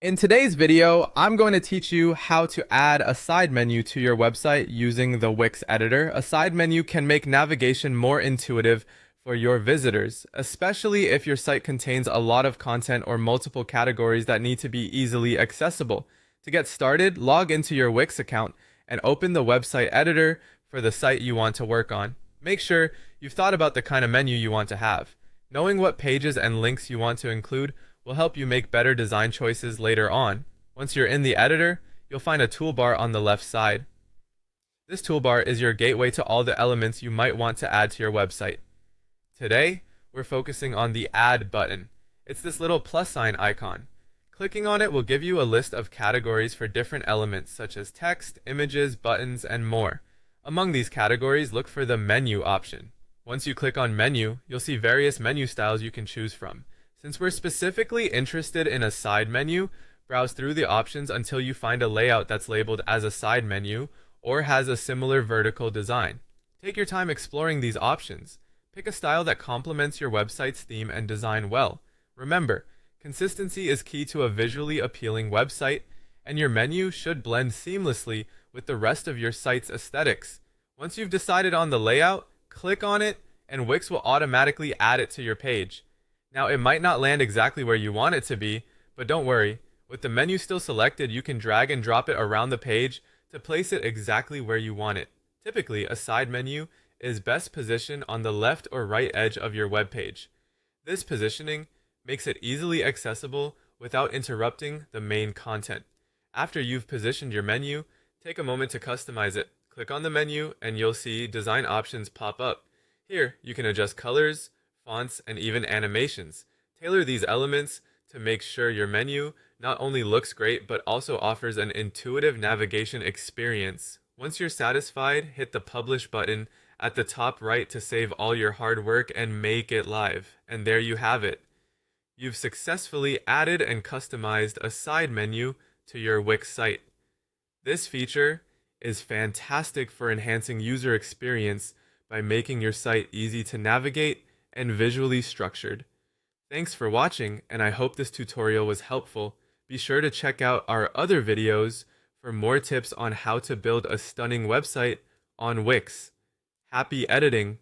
In today's video, I'm going to teach you how to add a side menu to your website using the Wix editor. A side menu can make navigation more intuitive for your visitors, especially if your site contains a lot of content or multiple categories that need to be easily accessible. To get started, log into your Wix account and open the website editor for the site you want to work on. Make sure you've thought about the kind of menu you want to have. Knowing what pages and links you want to include will help you make better design choices later on. Once you're in the editor, you'll find a toolbar on the left side. This toolbar is your gateway to all the elements you might want to add to your website. Today, we're focusing on the Add button. It's this little plus sign icon. Clicking on it will give you a list of categories for different elements such as text, images, buttons, and more. Among these categories, look for the Menu option. Once you click on Menu, you'll see various menu styles you can choose from. Since we're specifically interested in a side menu, browse through the options until you find a layout that's labeled as a side menu or has a similar vertical design. Take your time exploring these options. Pick a style that complements your website's theme and design well. Remember, consistency is key to a visually appealing website, and your menu should blend seamlessly with the rest of your site's aesthetics. Once you've decided on the layout, click on it, and Wix will automatically add it to your page. Now, it might not land exactly where you want it to be, but don't worry. With the menu still selected, you can drag and drop it around the page to place it exactly where you want it. Typically, a side menu is best positioned on the left or right edge of your web page. This positioning makes it easily accessible without interrupting the main content. After you've positioned your menu, take a moment to customize it. Click on the menu and you'll see design options pop up. Here, you can adjust colors, fonts, and even animations. Tailor these elements to make sure your menu not only looks great, but also offers an intuitive navigation experience. Once you're satisfied, hit the Publish button at the top right to save all your hard work and make it live. And there you have it. You've successfully added and customized a side menu to your Wix site. This feature is fantastic for enhancing user experience by making your site easy to navigate and visually structured. Thanks for watching, and I hope this tutorial was helpful. Be sure to check out our other videos for more tips on how to build a stunning website on Wix. Happy editing!